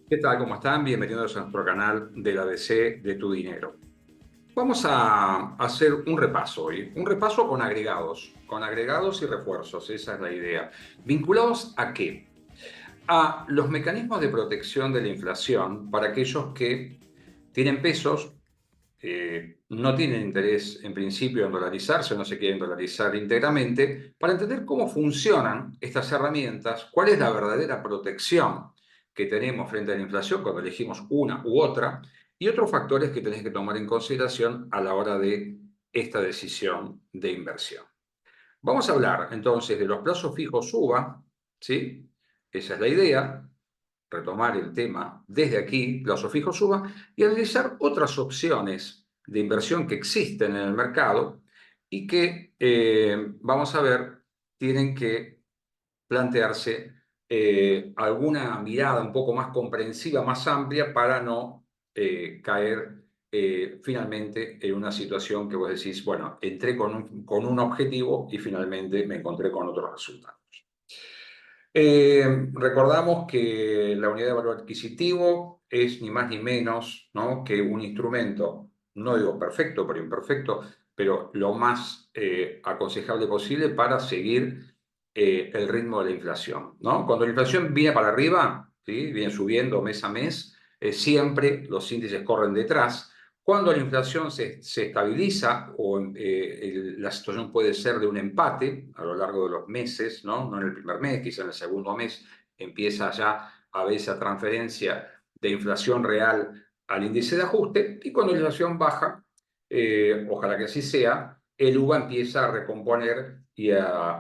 ¿Qué tal? ¿Cómo están? Bienvenidos a nuestro canal del ABC de tu dinero. Vamos a hacer un repaso hoy, un repaso con agregados y refuerzos, esa es la idea. ¿Vinculados a qué? A los mecanismos de protección de la inflación para aquellos que tienen pesos, no tienen interés en principio en dolarizarse, no se quieren dolarizar íntegramente, para entender cómo funcionan estas herramientas, cuál es la verdadera protección que tenemos frente a la inflación cuando elegimos una u otra, y otros factores que tenés que tomar en consideración a la hora de esta decisión de inversión. Vamos a hablar entonces de los plazos fijos UVA, ¿sí? Esa es la idea, retomar el tema desde aquí, plazos fijos UVA, y analizar otras opciones de inversión que existen en el mercado y que, vamos a ver, tienen que plantearse alguna mirada un poco más comprensiva, más amplia, para no caer finalmente en una situación que vos decís, bueno, entré con un objetivo y finalmente me encontré con otros resultados. Recordamos que la unidad de valor adquisitivo es ni más ni menos, ¿no?, que un instrumento, no digo perfecto, pero imperfecto, pero lo más aconsejable posible para seguir el ritmo de la inflación, ¿no? Cuando la inflación viene para arriba, ¿sí?, viene subiendo mes a mes, siempre los índices corren detrás. Cuando la inflación se estabiliza o la situación puede ser de un empate a lo largo de los meses, ¿no? No en el primer mes, quizá en el segundo mes empieza ya a ver esa transferencia de inflación real al índice de ajuste, y cuando la inflación baja, ojalá que así sea, el UVA empieza a recomponer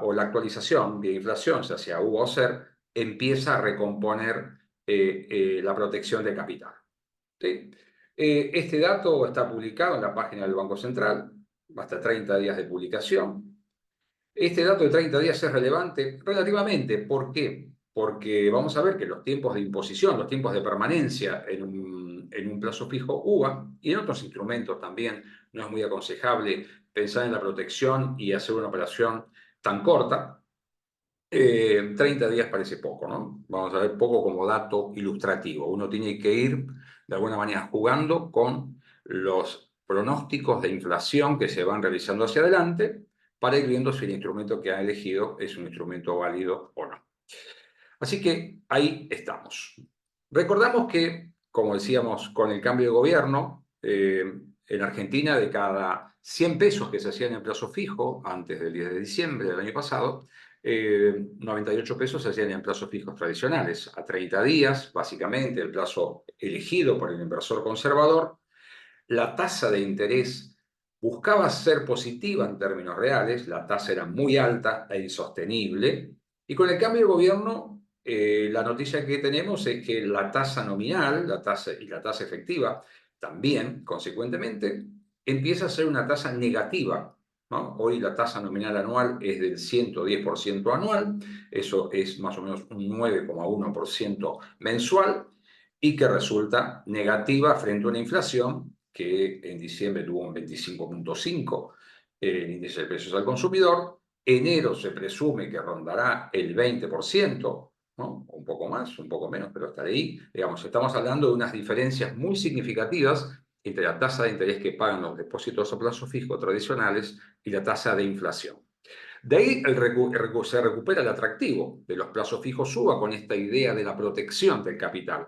o la actualización de inflación, ya sea UVA o SER, empieza a recomponer la protección de capital, ¿sí? Este dato está publicado en la página del Banco Central, hasta 30 días de publicación. Este dato de 30 días es relevante relativamente. ¿Por qué? Porque vamos a ver que los tiempos de imposición, los tiempos de permanencia en un plazo fijo UVA y en otros instrumentos también, no es muy aconsejable pensar en la protección y hacer una operación tan corta. 30 días parece poco, ¿no? Vamos a ver, poco como dato ilustrativo. Uno tiene que ir de alguna manera jugando con los pronósticos de inflación que se van realizando hacia adelante para ir viendo si el instrumento que ha elegido es un instrumento válido o no. Así que ahí estamos. Recordamos que, como decíamos, con el cambio de gobierno, en Argentina, de cada 100 pesos que se hacían en plazo fijo antes del 10 de diciembre del año pasado, 98 pesos se hacían en plazos fijos tradicionales, a 30 días, básicamente el plazo elegido por el inversor conservador. La tasa de interés buscaba ser positiva en términos reales, la tasa era muy alta e insostenible, y con el cambio de gobierno, la noticia que tenemos es que la tasa nominal, la tasa y la tasa efectiva también, consecuentemente, empieza a ser una tasa negativa, ¿no? Hoy la tasa nominal anual es del 110% anual, eso es más o menos un 9,1% mensual, y que resulta negativa frente a una inflación que en diciembre tuvo un 25,5 el índice de precios al consumidor. Enero se presume que rondará el 20%, ¿no? Un poco más, un poco menos, pero estará ahí. Digamos, estamos hablando de unas diferencias muy significativas entre la tasa de interés que pagan los depósitos a plazo fijo tradicionales y la tasa de inflación. De ahí se recupera el atractivo de los plazos fijos UVA con esta idea de la protección del capital.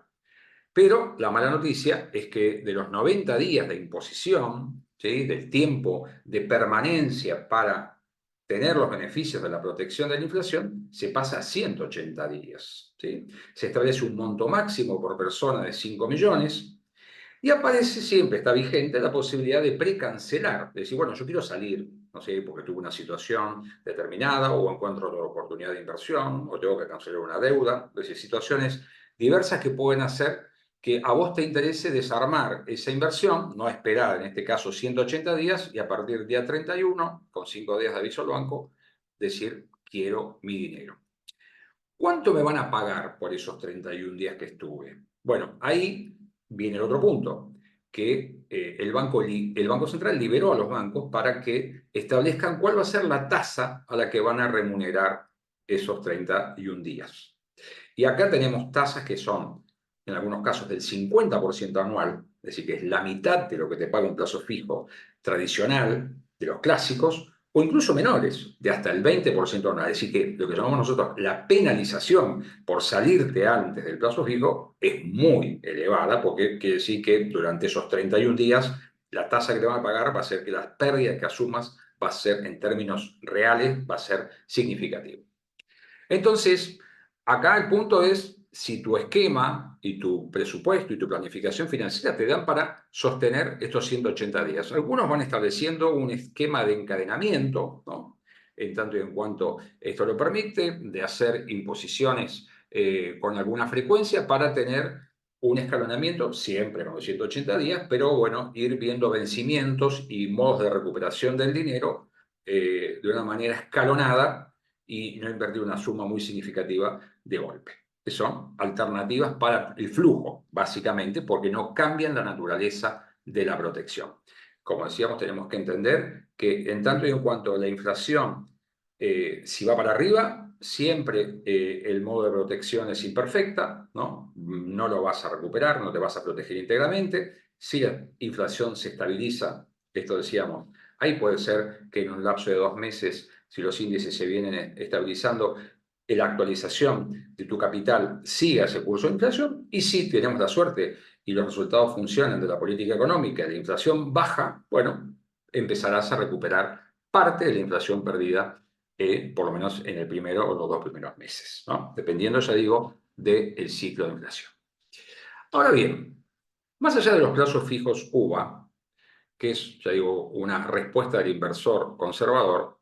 Pero la mala noticia es que de los 90 días de imposición, ¿sí?, del tiempo de permanencia para tener los beneficios de la protección de la inflación, se pasa a 180 días, ¿sí? Se establece un monto máximo por persona de 5 millones y aparece siempre, está vigente, la posibilidad de precancelar, de decir, bueno, yo quiero salir, no sé, porque tuve una situación determinada o encuentro otra oportunidad de inversión o tengo que cancelar una deuda, es decir, situaciones diversas que pueden hacer que a vos te interese desarmar esa inversión, no esperar, en este caso, 180 días y a partir del día 31, con 5 días de aviso al banco, decir, quiero mi dinero. ¿Cuánto me van a pagar por esos 31 días que estuve? Bueno, ahí viene el otro punto, que el Banco Central liberó a los bancos para que establezcan cuál va a ser la tasa a la que van a remunerar esos 31 días. Y acá tenemos tasas que son en algunos casos del 50% anual, es decir, que es la mitad de lo que te paga un plazo fijo tradicional, de los clásicos, o incluso menores, de hasta el 20% anual. Es decir, que lo que llamamos nosotros la penalización por salirte antes del plazo fijo es muy elevada, porque quiere decir que durante esos 31 días la tasa que te van a pagar va a ser que las pérdidas que asumas va a ser, en términos reales, va a ser significativo. Entonces, acá el punto es si tu esquema y tu presupuesto y tu planificación financiera te dan para sostener estos 180 días. Algunos van estableciendo un esquema de encadenamiento, ¿no? En tanto y en cuanto esto lo permite, de hacer imposiciones con alguna frecuencia para tener un escalonamiento, siempre con los 180 días, pero bueno, ir viendo vencimientos y modos de recuperación del dinero de una manera escalonada y no invertir una suma muy significativa de golpe. Que son alternativas para el flujo, básicamente, porque no cambian la naturaleza de la protección. Como decíamos, tenemos que entender que en tanto y en cuanto la inflación, si va para arriba, siempre el modo de protección es imperfecta, ¿no? No lo vas a recuperar, no te vas a proteger íntegramente. Si la inflación se estabiliza, esto decíamos, ahí puede ser que en un lapso de 2 meses, si los índices se vienen estabilizando, la actualización de tu capital siga ese curso de inflación, y si tenemos la suerte y los resultados funcionan de la política económica y la inflación baja, bueno, empezarás a recuperar parte de la inflación perdida, por lo menos en el primero o los 2 primeros meses, ¿no? Dependiendo, ya digo, del ciclo de inflación. Ahora bien, más allá de los plazos fijos UVA, que es, ya digo, una respuesta del inversor conservador,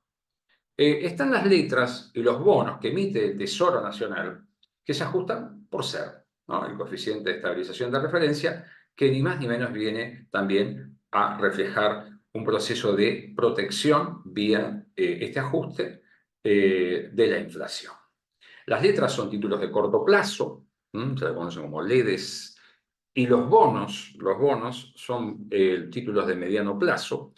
están las letras y los bonos que emite el Tesoro Nacional, que se ajustan por ser, ¿no? El coeficiente de estabilización de referencia, que ni más ni menos viene también a reflejar un proceso de protección vía este ajuste de la inflación. Las letras son títulos de corto plazo, se le conocen como LEDs, y los bonos son títulos de mediano plazo,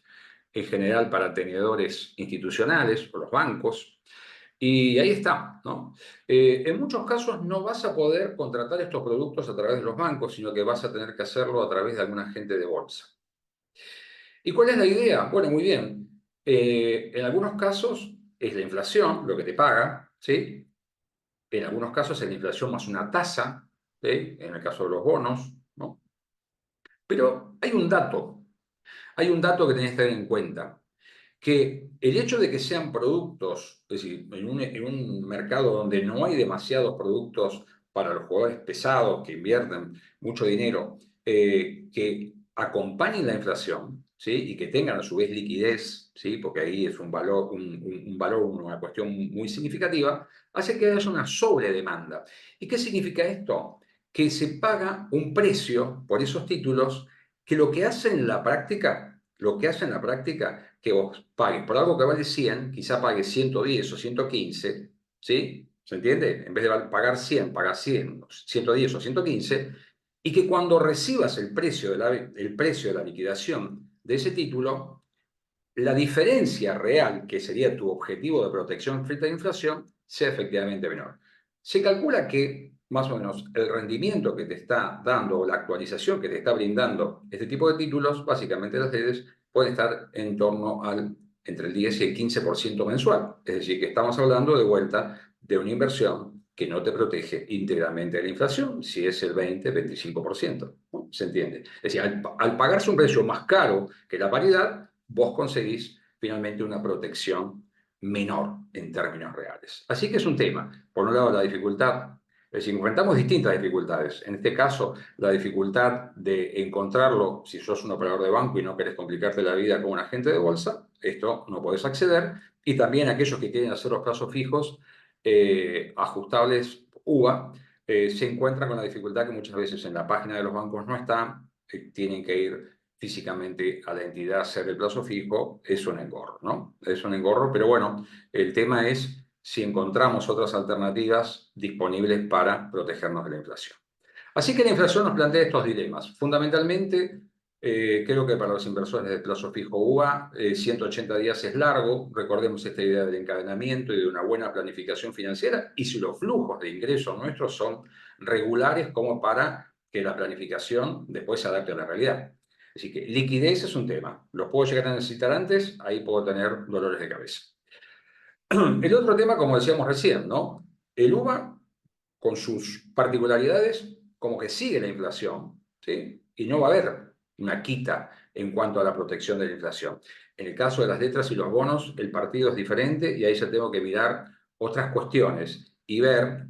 en general para tenedores institucionales o los bancos. Y ahí está, ¿no? En muchos casos no vas a poder contratar estos productos a través de los bancos, sino que vas a tener que hacerlo a través de algún agente de bolsa. ¿Y cuál es la idea? Bueno, muy bien. En algunos casos es la inflación lo que te paga, ¿sí? En algunos casos es la inflación más una tasa, ¿sí? En el caso de los bonos, ¿no? Pero hay un dato que tenés que tener en cuenta, que el hecho de que sean productos, es decir, en un mercado donde no hay demasiados productos para los jugadores pesados que invierten mucho dinero, que acompañen la inflación, ¿sí? Y que tengan a su vez liquidez, ¿sí? Porque ahí es un valor, un valor, una cuestión muy significativa, hace que haya una sobredemanda. ¿Y qué significa esto? Que se paga un precio por esos títulos que lo que hace en la práctica, que vos pagues por algo que vale 100, quizá pagues 110 o 115, ¿sí? ¿Se entiende? En vez de pagar 100, pagas 100, 110 o 115, y que cuando recibas el precio de la liquidación de ese título, la diferencia real, que sería tu objetivo de protección frente a la inflación, sea efectivamente menor. Se calcula que más o menos el rendimiento que te está dando o la actualización que te está brindando este tipo de títulos, básicamente las redes, pueden estar en torno al entre el 10 y el 15% mensual. Es decir, que estamos hablando de vuelta de una inversión que no te protege íntegramente de la inflación, si es el 20-25%, ¿no? ¿Se entiende? Es decir, al pagarse un precio más caro que la paridad, vos conseguís finalmente una protección menor en términos reales. Así que es un tema. Por un lado, la dificultad, es decir, enfrentamos distintas dificultades. En este caso, la dificultad de encontrarlo si sos un operador de banco y no querés complicarte la vida con un agente de bolsa, esto no podés acceder. Y también aquellos que quieren hacer los plazos fijos ajustables UVA, se encuentran con la dificultad que muchas veces en la página de los bancos no están, tienen que ir físicamente a la entidad a hacer el plazo fijo. Es un engorro, ¿no? Es un engorro, pero bueno, el tema es si encontramos otras alternativas disponibles para protegernos de la inflación. Así que la inflación nos plantea estos dilemas. Fundamentalmente, creo que para los inversores de plazo fijo UVA, 180 días es largo. Recordemos esta idea del encadenamiento y de una buena planificación financiera, y si los flujos de ingresos nuestros son regulares como para que la planificación después se adapte a la realidad. Así que liquidez es un tema. ¿Lo puedo llegar a necesitar antes? Ahí puedo tener dolores de cabeza. El otro tema, como decíamos recién, ¿no? El UVA, con sus particularidades, como que sigue la inflación, ¿sí? Y no va a haber una quita en cuanto a la protección de la inflación. En el caso de las letras y los bonos, el partido es diferente y ahí ya tengo que mirar otras cuestiones y ver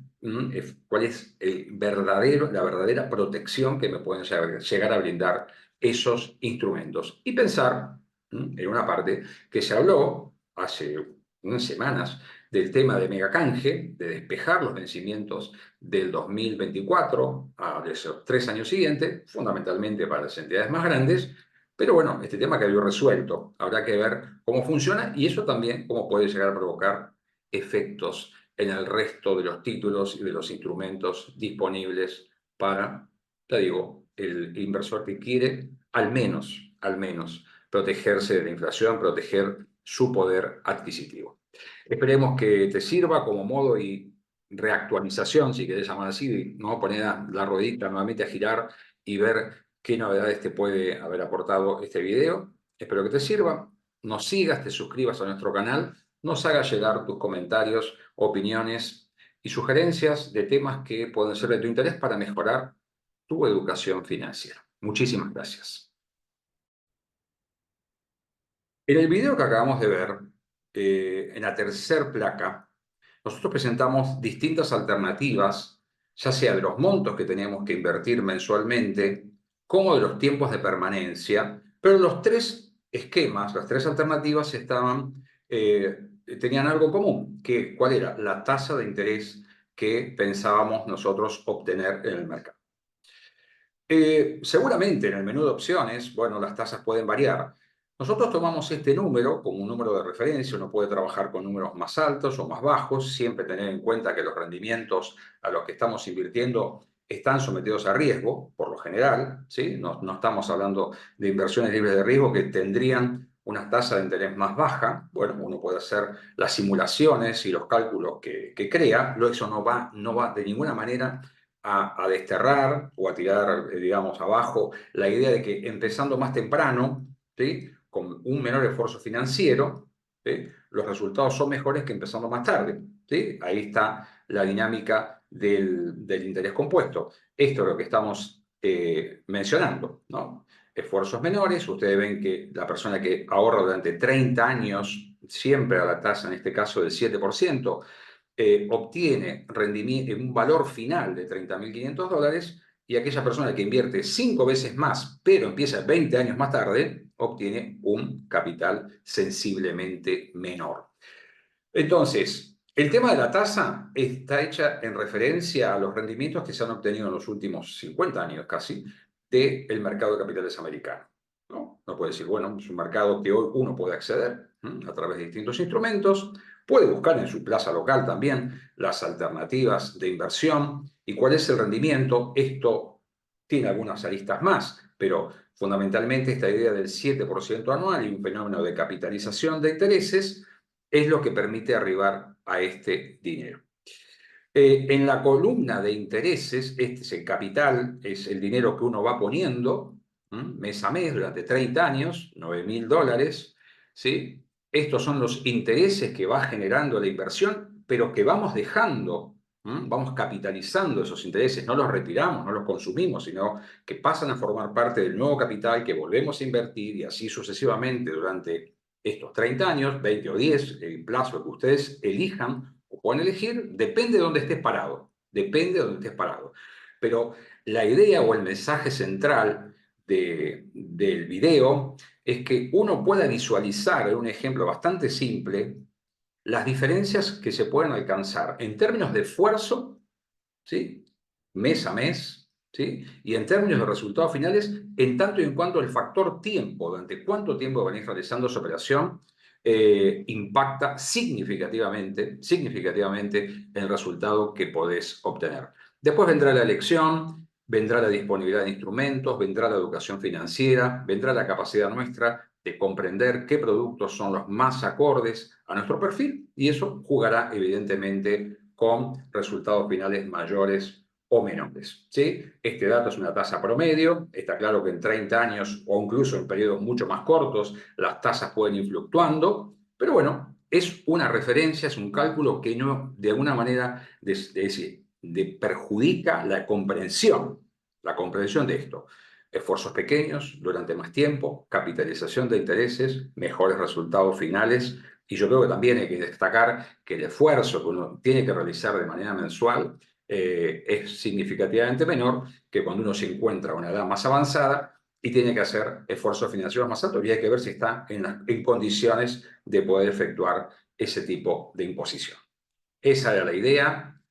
cuál es la verdadera protección que me pueden llegar a brindar esos instrumentos. Y pensar en una parte que se habló hace unas semanas del tema de megacanje, de despejar los vencimientos del 2024 a esos 3 años siguientes, fundamentalmente para las entidades más grandes, pero bueno, este tema quedó resuelto. Habrá que ver cómo funciona y eso también cómo puede llegar a provocar efectos en el resto de los títulos y de los instrumentos disponibles para, te digo, el inversor que quiere al menos, protegerse de la inflación, proteger su poder adquisitivo. Esperemos que te sirva como modo y reactualización, si querés llamar así, ¿no? Poner la ruedita nuevamente a girar y ver qué novedades te puede haber aportado este video. Espero que te sirva. Nos sigas, te suscribas a nuestro canal, nos hagas llegar tus comentarios, opiniones y sugerencias de temas que pueden ser de tu interés para mejorar tu educación financiera. Muchísimas gracias. En el video que acabamos de ver, en la tercera placa, nosotros presentamos distintas alternativas, ya sea de los montos que teníamos que invertir mensualmente, como de los tiempos de permanencia, pero los tres esquemas, las tres alternativas tenían algo común, que ¿cuál era? La tasa de interés que pensábamos nosotros obtener en el mercado. Seguramente en el menú de opciones, bueno, las tasas pueden variar. Nosotros tomamos este número como un número de referencia, uno puede trabajar con números más altos o más bajos, siempre tener en cuenta que los rendimientos a los que estamos invirtiendo están sometidos a riesgo, por lo general, ¿sí? No estamos hablando de inversiones libres de riesgo que tendrían una tasa de interés más baja. Bueno, uno puede hacer las simulaciones y los cálculos que crea, eso no va de ninguna manera a desterrar o a tirar, digamos, abajo la idea de que empezando más temprano, ¿sí? Con un menor esfuerzo financiero, ¿sí? Los resultados son mejores que empezando más tarde. ¿Sí? Ahí está la dinámica del interés compuesto. Esto es lo que estamos mencionando, ¿no? Esfuerzos menores, ustedes ven que la persona que ahorra durante 30 años, siempre a la tasa, en este caso del 7%, obtiene un valor final de $30.500 y aquella persona que invierte 5 veces más, pero empieza 20 años más tarde, obtiene un capital sensiblemente menor. Entonces, el tema de la tasa está hecha en referencia a los rendimientos que se han obtenido en los últimos 50 años casi del mercado de capitales americano. No puede decir, bueno, es un mercado que hoy uno puede acceder a través de distintos instrumentos, puede buscar en su plaza local también las alternativas de inversión y cuál es el rendimiento. Esto tiene algunas aristas más, pero fundamentalmente esta idea del 7% anual y un fenómeno de capitalización de intereses es lo que permite arribar a este dinero. En la columna de intereses, este es el capital, es el dinero que uno va poniendo mes a mes durante 30 años, $9.000, ¿sí? Estos son los intereses que va generando la inversión, pero que vamos dejando, vamos capitalizando esos intereses, no los retiramos, no los consumimos, sino que pasan a formar parte del nuevo capital que volvemos a invertir y así sucesivamente durante estos 30 años, 20 o 10, el plazo que ustedes elijan o pueden elegir, depende de dónde estés parado, depende de dónde estés parado. Pero la idea o el mensaje central del video es que uno pueda visualizar en un ejemplo bastante simple las diferencias que se pueden alcanzar en términos de esfuerzo, ¿sí? Mes a mes, ¿sí? Y en términos de resultados finales, en tanto y en cuanto el factor tiempo, durante cuánto tiempo venís realizando esa operación, impacta significativamente el resultado que podés obtener. Después vendrá la elección, vendrá la disponibilidad de instrumentos, vendrá la educación financiera, vendrá la capacidad nuestra de comprender qué productos son los más acordes a nuestro perfil y eso jugará evidentemente con resultados finales mayores o menores, ¿sí? Este dato es una tasa promedio, está claro que en 30 años o incluso en periodos mucho más cortos las tasas pueden ir fluctuando, pero bueno, es una referencia, es un cálculo que no, de alguna manera, perjudica la comprensión de esto. Esfuerzos pequeños durante más tiempo, capitalización de intereses, mejores resultados finales. Y yo creo que también hay que destacar que el esfuerzo que uno tiene que realizar de manera mensual es significativamente menor que cuando uno se encuentra a una edad más avanzada y tiene que hacer esfuerzos financieros más altos y hay que ver si está en condiciones de poder efectuar ese tipo de imposición. Esa era la idea,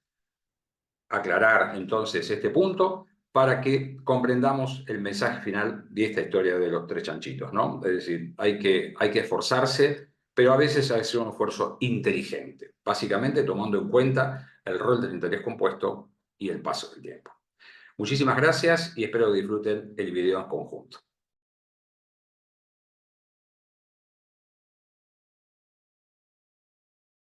aclarar entonces este punto para que comprendamos el mensaje final de esta historia de los tres chanchitos, ¿no? Es decir, hay que esforzarse, pero a veces hay que hacer un esfuerzo inteligente, básicamente tomando en cuenta el rol del interés compuesto y el paso del tiempo. Muchísimas gracias y espero que disfruten el video en conjunto.